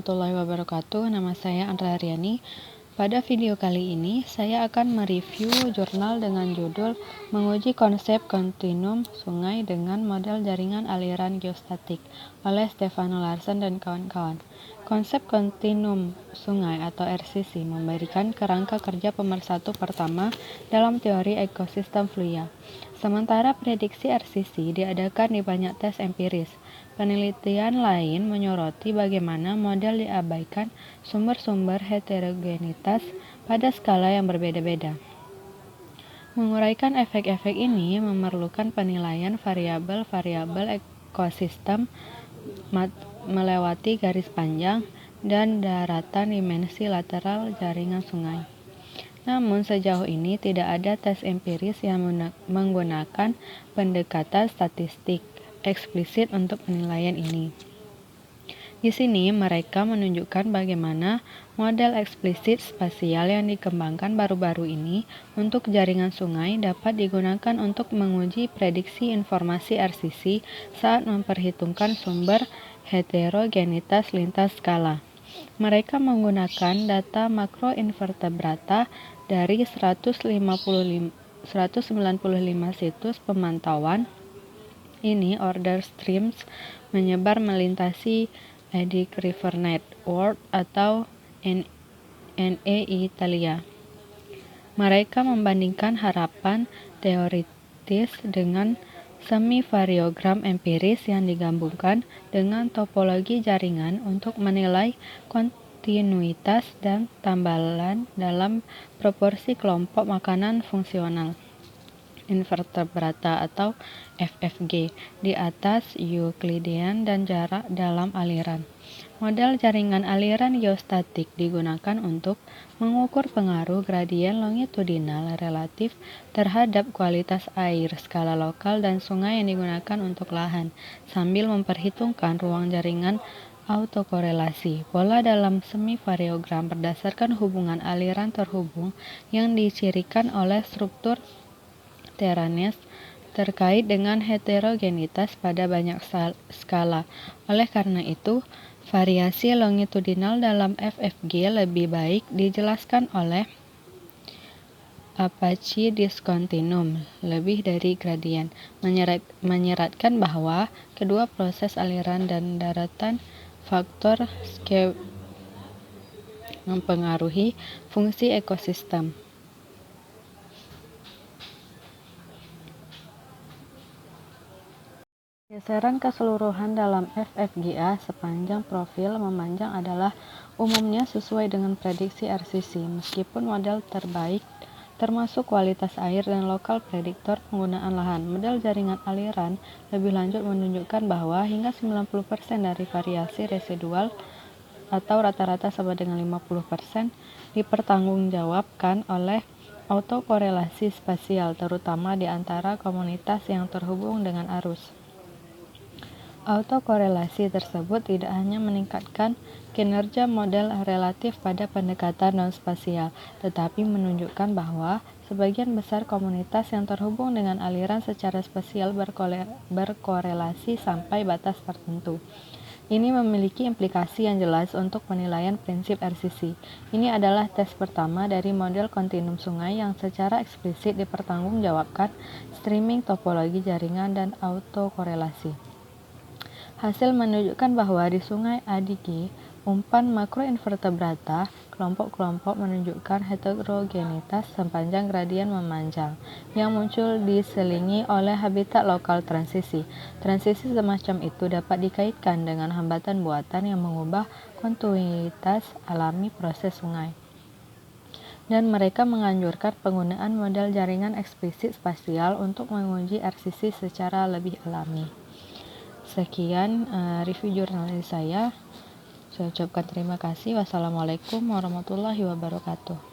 warahmatullahi wabarakatuh. Nama saya Andra Haryani. Pada video kali ini, saya akan mereview jurnal dengan judul Menguji Konsep Kontinum Sungai dengan Model Jaringan Aliran Geostatik oleh Stefano Larsen dan kawan-kawan. Konsep kontinum sungai atau RCC memberikan kerangka kerja pemersatu pertama dalam teori ekosistem fluida. Sementara prediksi RCC diadakan di banyak tes empiris. Penelitian lain menyoroti bagaimana model diabaikan sumber-sumber heterogenitas pada skala yang berbeda-beda. Menguraikan efek-efek ini memerlukan penilaian variabel-variabel ekosistem melewati garis panjang dan daratan dimensi lateral jaringan sungai. Namun sejauh ini tidak ada tes empiris yang menggunakan pendekatan statistik eksplisit untuk penilaian ini. Di sini mereka menunjukkan bagaimana model eksplisit spasial yang dikembangkan baru-baru ini untuk jaringan sungai dapat digunakan untuk menguji prediksi informasi RCC saat memperhitungkan sumber heterogenitas lintas skala. Mereka menggunakan data makroinvertebrata dari 195 situs pemantauan. Ini order streams menyebar melintasi Edic River Network atau NE Italia. Mereka membandingkan harapan teoritis dengan semi-variogram empiris yang digabungkan dengan topologi jaringan untuk menilai kontinuitas dan tambalan dalam proporsi kelompok makanan fungsional invertebrata atau FFG di atas Euclidean dan jarak dalam aliran. Model jaringan aliran geostatik digunakan untuk mengukur pengaruh gradien longitudinal relatif terhadap kualitas air, skala lokal, dan sungai yang digunakan untuk lahan, sambil memperhitungkan ruang jaringan autokorelasi. Pola dalam semi-variogram berdasarkan hubungan aliran terhubung yang dicirikan oleh struktur Teranes terkait dengan heterogenitas pada banyak skala. Oleh karena itu, variasi longitudinal dalam FFG lebih baik dijelaskan oleh Apache discontinuum lebih dari gradien, menyeratkan bahwa kedua proses aliran dan daratan faktor scale mempengaruhi fungsi ekosistem. Geseran keseluruhan dalam FFGA sepanjang profil memanjang adalah umumnya sesuai dengan prediksi RCC, meskipun model terbaik termasuk kualitas air dan lokal prediktor penggunaan lahan. Model jaringan aliran lebih lanjut menunjukkan bahwa hingga 90% dari variasi residual atau rata-rata sama dengan 50% dipertanggungjawabkan oleh autokorelasi spasial, terutama di antara komunitas yang terhubung dengan arus. Autokorelasi tersebut tidak hanya meningkatkan kinerja model relatif pada pendekatan non-spasial, tetapi menunjukkan bahwa sebagian besar komunitas yang terhubung dengan aliran secara spasial berkorelasi sampai batas tertentu. Ini memiliki implikasi yang jelas untuk penilaian prinsip RCC. Ini adalah tes pertama dari model kontinum sungai yang secara eksplisit dipertanggungjawabkan streaming topologi jaringan dan autokorelasi. Hasil menunjukkan bahwa di Sungai Adige, umpan makroinvertebrata, kelompok-kelompok menunjukkan heterogenitas sepanjang gradien memanjang, yang muncul diselingi oleh habitat lokal transisi. Transisi semacam itu dapat dikaitkan dengan hambatan buatan yang mengubah kontinuitas alami proses sungai. Dan mereka menganjurkan penggunaan model jaringan eksplisit spasial untuk menguji RCC secara lebih alami. Sekian review jurnal saya. Saya ucapkan terima kasih. Wassalamualaikum warahmatullahi wabarakatuh.